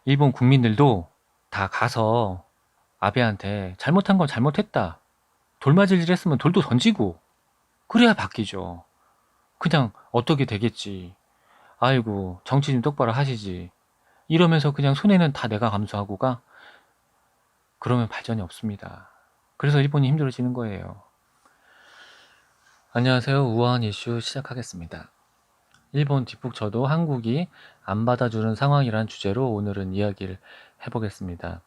일본 국민들도 다 가서 아베한테 잘못한 건 잘못했다. 돌맞을 일 했으면 돌도 던지고 그래야 바뀌죠. 그냥 어떻게 되겠지. 아이고 정치 좀 똑바로 하시지. 이러면서 그냥 손해는 다 내가 감수하고 가. 그러면 발전이 없습니다. 그래서 일본이 힘들어지는 거예요. 안녕하세요. 우아한 이슈 시작하겠습니다. 일본 뒷북쳐도 한국이 안 받아주는 상황이란 주제로 오늘은 이야기를 해보겠습니다.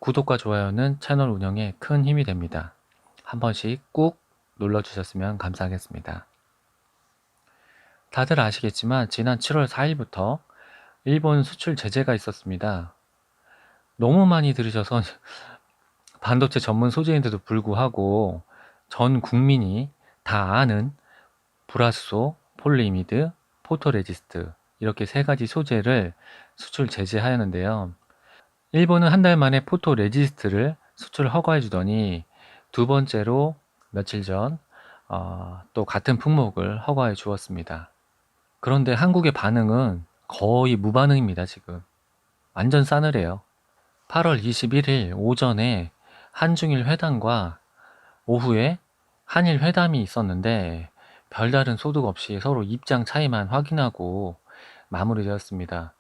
구독과 좋아요는 채널 운영에 큰 힘이 됩니다. 한 번씩 꾹 눌러주셨으면 감사하겠습니다. 다들 아시겠지만 지난 7월 4일부터 일본 수출 제재가 있었습니다. 너무 많이 들으셔서 반도체 전문 소재인데도 불구하고 전 국민이 다 아는 불화수소, 폴리이미드, 포토레지스트 이렇게 세 가지 소재를 수출 제재하였는데요. 일본은 한 달 만에 포토레지스트를 수출 허가해 주더니 두 번째로 며칠 전 또 같은 품목을 허가해 주었습니다. 그런데 한국의 반응은 거의 무반응입니다. 지금 완전 싸늘해요. 8월 21일 오전에 한중일 회담과 오후에 한일 회담이 있었는데 별다른 소득 없이 서로 입장 차이만 확인하고 마무리되었습니다.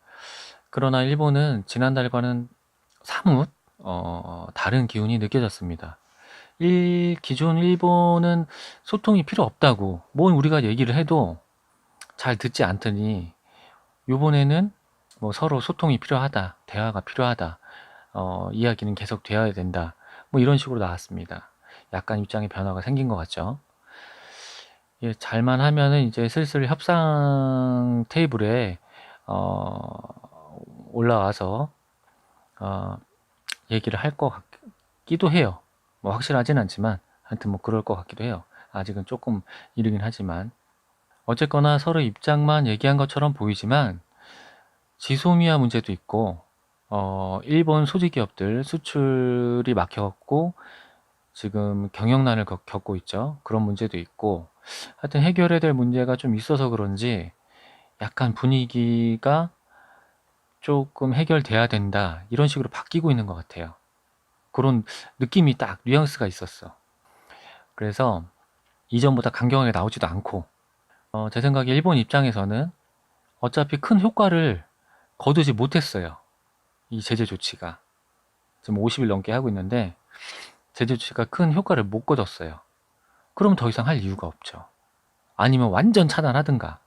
그러나 일본은 지난달과는 사뭇 다른 기운이 느껴졌습니다. 기존 일본은 소통이 필요 없다고 뭐 우리가 얘기를 해도 잘 듣지 않더니 이번에는 뭐 서로 소통이 필요하다, 대화가 필요하다, 이야기는 계속 되어야 된다, 뭐 이런 식으로 나왔습니다. 약간 입장의 변화가 생긴 것 같죠. 예, 잘만 하면은 이제 슬슬 협상 테이블에 올라와서 얘기를 할 것 같기도 해요. 뭐 확실하진 않지만 하여튼 뭐 그럴 것 같기도 해요. 아직은 조금 이르긴 하지만 어쨌거나 서로 입장만 얘기한 것처럼 보이지만 지소미아 문제도 있고 일본 소지기업들 수출이 막혀갖고 지금 경영난을 겪고 있죠. 그런 문제도 있고 하여튼 해결해야 될 문제가 좀 있어서 그런지 약간 분위기가 조금 해결돼야 된다 이런 식으로 바뀌고 있는 것 같아요. 그런 느낌이 딱 뉘앙스가 있었어. 그래서 이전보다 강경하게 나오지도 않고 제 생각에 일본 입장에서는 어차피 큰 효과를 거두지 못했어요. 이 제재 조치가 지금 50일 넘게 하고 있는데 제재 조치가 큰 효과를 못 거뒀어요. 그럼 더 이상 할 이유가 없죠. 아니면 완전 차단하든가.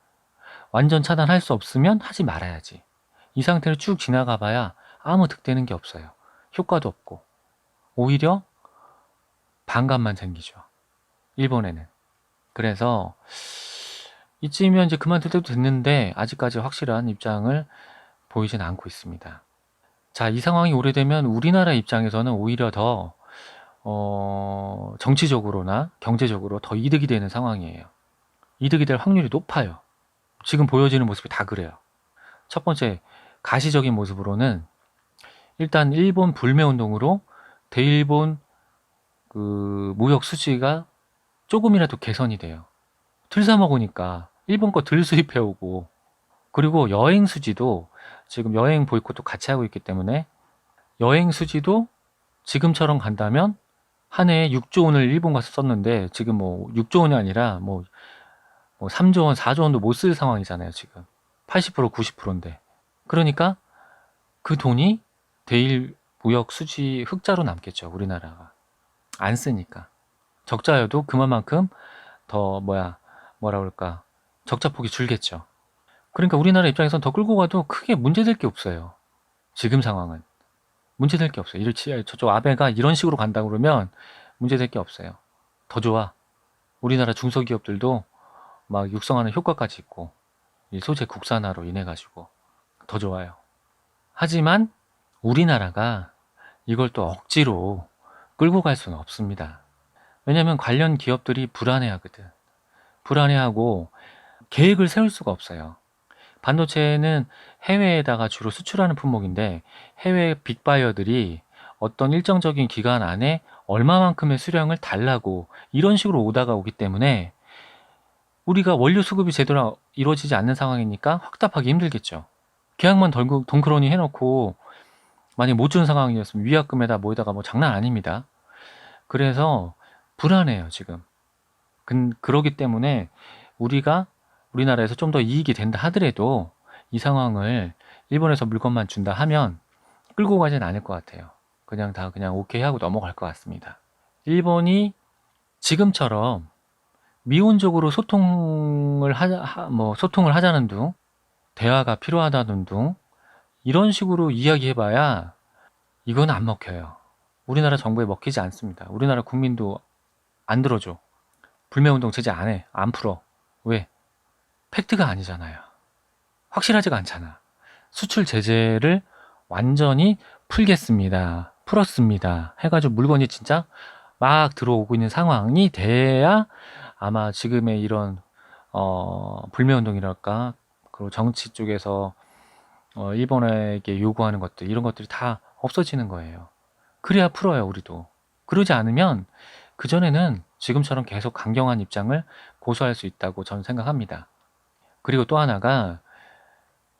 완전 차단할 수 없으면 하지 말아야지. 이 상태를 쭉 지나가 봐야 아무 득되는 게 없어요. 효과도 없고 오히려 반감만 생기죠. 일본에는. 그래서 이쯤이면 이제 그만둘 때도 됐는데 아직까지 확실한 입장을 보이진 않고 있습니다. 자, 이 상황이 오래되면 우리나라 입장에서는 오히려 더 정치적으로나 경제적으로 더 이득이 되는 상황이에요. 이득이 될 확률이 높아요. 지금 보여지는 모습이 다 그래요. 첫 번째, 가시적인 모습으로는 일단 일본 불매운동으로 대일본 그 무역 수지가 조금이라도 개선이 돼요. 들사먹으니까 일본 거 들 수입해오고 그리고 여행 수지도 지금 여행 보이콧도 같이 하고 있기 때문에 여행 수지도 지금처럼 간다면 한 해에 6조 원을 일본 가서 썼는데 지금 뭐 6조 원이 아니라 뭐 3조 원, 4조 원도 못 쓸 상황이잖아요. 지금 80% 90%인데 그러니까 그 돈이 대일 무역 수지 흑자로 남겠죠. 우리나라가 안 쓰니까 적자여도 그만큼 더 뭐라 그럴까 적자폭이 줄겠죠. 그러니까 우리나라 입장에선 더 끌고 가도 크게 문제될 게 없어요. 지금 상황은 문제될 게 없어요. 저쪽 아베가 이런 식으로 간다 그러면 문제될 게 없어요. 더 좋아. 우리나라 중소기업들도 막 육성하는 효과까지 있고 이 소재 국산화로 인해 가지고 더 좋아요. 하지만 우리나라가 이걸 또 억지로 끌고 갈 수는 없습니다. 왜냐하면 관련 기업들이 불안해하거든. 불안해하고 계획을 세울 수가 없어요. 반도체는 해외에다가 주로 수출하는 품목인데 해외 빅바이어들이 어떤 일정적인 기간 안에 얼마만큼의 수량을 달라고 이런 식으로 오다가 오기 때문에 우리가 원료 수급이 제대로 이루어지지 않는 상황이니까 확답하기 힘들겠죠. 계약만 덩그러니 해놓고 만약 못 주는 상황이었으면 위약금에다 뭐에다가 뭐 장난 아닙니다. 그래서 불안해요 지금. 그러기 때문에 우리나라에서 좀 더 이익이 된다 하더라도 이 상황을 일본에서 물건만 준다 하면 끌고 가진 않을 것 같아요. 그냥 오케이 하고 넘어갈 것 같습니다. 일본이 지금처럼 미온적으로 소통을 하자는 둥, 대화가 필요하다는 둥, 이런 식으로 이야기해봐야 이건 안 먹혀요. 우리나라 정부에 먹히지 않습니다. 우리나라 국민도 안 들어줘. 불매운동 제재 안 해. 안 풀어. 왜? 팩트가 아니잖아요. 확실하지가 않잖아. 수출 제재를 완전히 풀었습니다. 해가지고 물건이 진짜 막 들어오고 있는 상황이 돼야 아마 지금의 이런 불매운동이랄까, 그리고 정치 쪽에서 일본에게 요구하는 것들, 이런 것들이 다 없어지는 거예요. 그래야 풀어요, 우리도. 그러지 않으면 그전에는 지금처럼 계속 강경한 입장을 고수할 수 있다고 저는 생각합니다. 그리고 또 하나가,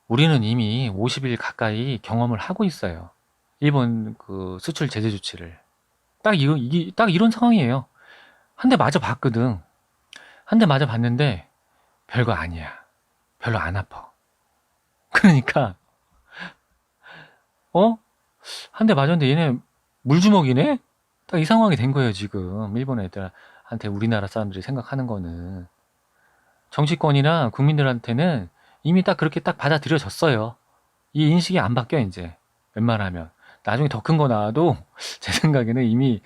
우리는 이미 50일 가까이 경험을 하고 있어요. 일본 그 수출 제재 조치를. 딱 이런 상황이에요. 한 대 맞아 봤거든. 한 대 맞아 봤는데 별거 아니야. 별로 안 아파. 그러니까 한 대 맞았는데 얘네 물주먹이네? 딱 이 상황이 된 거예요, 지금. 일본 애들한테 우리나라 사람들이 생각하는 거는. 정치권이나 국민들한테는 이미 딱 그렇게 딱 받아들여졌어요. 이 인식이 안 바뀌어, 이제. 웬만하면. 나중에 더 큰 거 나와도 제 생각에는 이미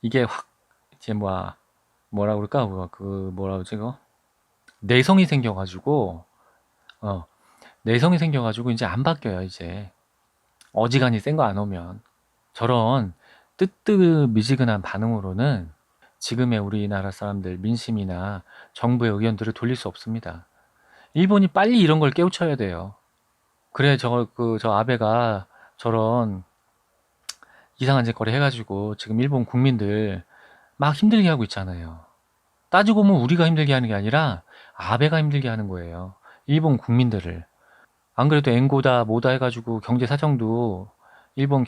이게 확, 이제 뭐라 그럴까? 뭐라 그러지, 그거? 내성이 생겨가지고, 어, 내성이 생겨가지고 이제 안 바뀌어요, 이제. 어지간히 센 거 안 오면. 저런 뜨뜻미지근한 반응으로는 지금의 우리나라 사람들 민심이나 정부의 의견들을 돌릴 수 없습니다. 일본이 빨리 이런 걸 깨우쳐야 돼요. 그래, 저 아베가 저런 이상한 짓거리 해가지고 지금 일본 국민들 막 힘들게 하고 있잖아요. 따지고 보면 우리가 힘들게 하는 게 아니라 아베가 힘들게 하는 거예요. 일본 국민들을. 안 그래도 엔고다 뭐다 해가지고 경제 사정도 일본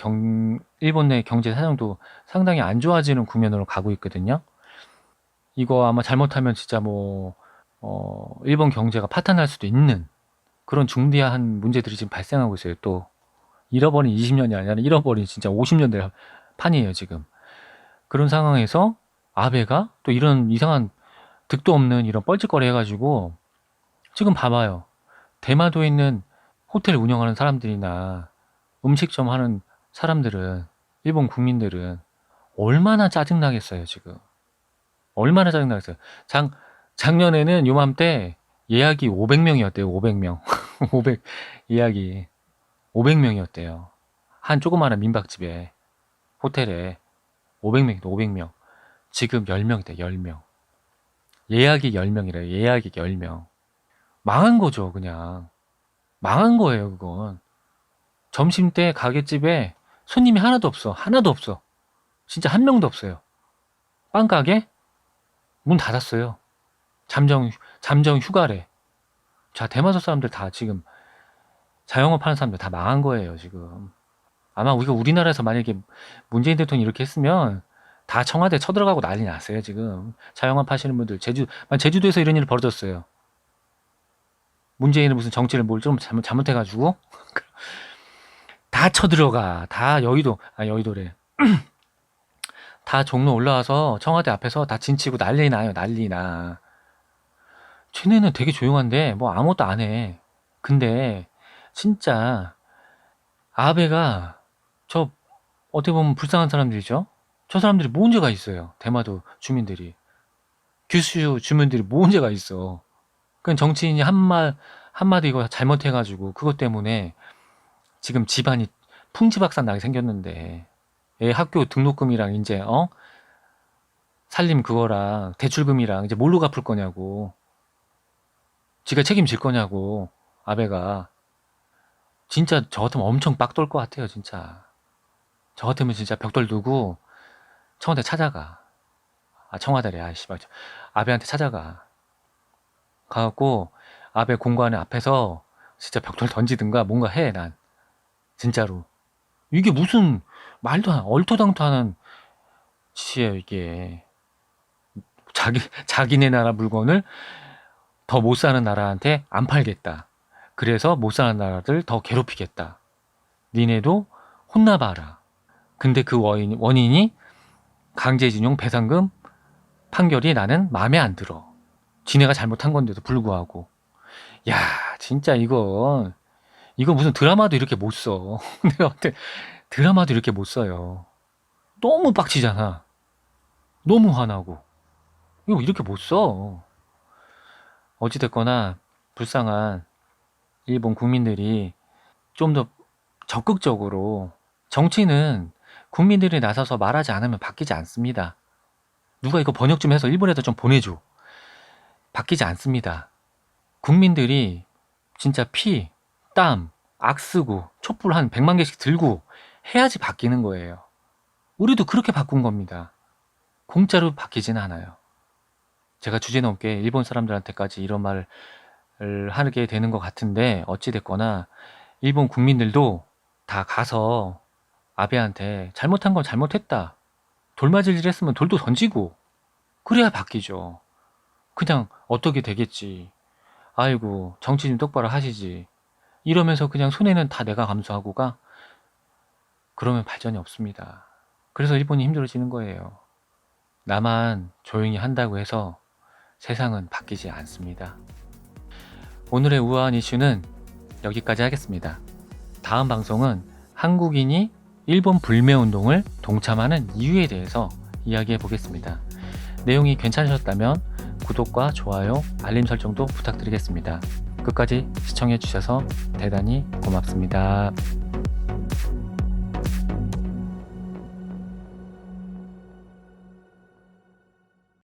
내 경제 사정도 상당히 안 좋아지는 국면으로 가고 있거든요. 이거 아마 잘못하면 진짜 일본 경제가 파탄날 수도 있는 그런 중대한 문제들이 지금 발생하고 있어요. 또 잃어버린 20년이 아니라 잃어버린 진짜 50년 될 판이에요, 지금. 그런 상황에서 아베가 또 이런 이상한 득도 없는 이런 뻘짓거리 해가지고 지금 봐봐요. 대마도에 있는 호텔 운영하는 사람들이나 음식점 하는 사람들은, 일본 국민들은 얼마나 짜증나겠어요, 지금. 얼마나 짜증나겠어요. 작년에는 요맘때 예약이 500명이었대요, 500명. 500, 예약이 500명이었대요. 한 조그마한 민박집에, 호텔에 500명이다, 500명. 지금 10명이다, 10명. 예약이 10명이래요, 예약이 10명. 망한 거죠, 그냥. 망한 거예요, 그건. 점심때 가게집에 손님이 하나도 없어. 하나도 없어. 진짜 한 명도 없어요. 빵가게? 문 닫았어요. 잠정 휴가래. 자, 대마도 사람들 다 지금 자영업 하는 사람들 다 망한 거예요, 지금. 아마 우리나라에서 만약에 문재인 대통령이 이렇게 했으면 다 청와대 쳐들어가고 난리 났어요, 지금. 자영업 하시는 분들, 제주도에서 이런 일이 벌어졌어요. 문재인은 무슨 정치를 뭘 좀 잘못해가지고 다 쳐들어가. 다 여의도래. 다 종로 올라와서 청와대 앞에서 다 진치고 난리 나요, 난리 나. 쟤네는 되게 조용한데 뭐 아무것도 안 해. 근데 진짜 아베가 저 어떻게 보면 불쌍한 사람들이죠. 저 사람들이 뭐 문제가 있어요. 대마도 주민들이, 규슈 주민들이 뭐 문제가 있어. 그냥 정치인이 한마디 이거 잘못해가지고 그것 때문에 지금 집안이 풍지박산 나게 생겼는데, 애 학교 등록금이랑 이제 살림 그거랑 대출금이랑 이제 뭘로 갚을 거냐고, 지가 책임질 거냐고. 아베가. 진짜 저 같으면 엄청 빡돌 것 같아요, 진짜. 저 같으면 진짜 벽돌 두고 청와대 찾아가. 아, 청와대래. 아, 씨발. 아베한테 찾아가. 가갖고 아베 공관의 앞에서 진짜 벽돌 던지든가 뭔가 해, 난. 진짜로. 이게 무슨 말도 안, 얼토당토하는 짓이에요, 이게. 자기네 나라 물건을 더 못 사는 나라한테 안 팔겠다. 그래서 못 사는 나라들 더 괴롭히겠다. 니네도 혼나봐라. 근데 그 원인이 강제징용 배상금 판결이 나는 마음에 안 들어. 지네가 잘못한 건데도 불구하고. 야, 진짜 이거 무슨 드라마도 이렇게 못 써. 내가 볼 때 드라마도 이렇게 못 써요. 너무 빡치잖아. 너무 화나고. 이거 이렇게 못 써. 어찌됐거나 불쌍한 일본 국민들이 좀 더 적극적으로, 정치는 국민들이 나서서 말하지 않으면 바뀌지 않습니다. 누가 이거 번역 좀 해서 일본에다 좀 보내줘. 바뀌지 않습니다. 국민들이 진짜 피, 땀, 악쓰고 촛불 한 100만 개씩 들고 해야지 바뀌는 거예요. 우리도 그렇게 바꾼 겁니다. 공짜로 바뀌지는 않아요. 제가 주제넘게 일본 사람들한테까지 이런 말을 하게 되는 것 같은데, 어찌됐거나 일본 국민들도 다 가서 아베한테 잘못한 건 잘못했다. 돌 맞을 일 했으면 돌도 던지고 그래야 바뀌죠. 그냥 어떻게 되겠지. 아이고, 정치 좀 똑바로 하시지. 이러면서 그냥 손해는 다 내가 감수하고 가. 그러면 발전이 없습니다. 그래서 일본이 힘들어지는 거예요. 나만 조용히 한다고 해서 세상은 바뀌지 않습니다. 오늘의 우아한 이슈는 여기까지 하겠습니다. 다음 방송은 한국인이 일본 불매운동을 동참하는 이유에 대해서 이야기해 보겠습니다. 내용이 괜찮으셨다면 구독과 좋아요, 알림 설정도 부탁드리겠습니다. 끝까지 시청해 주셔서 대단히 고맙습니다.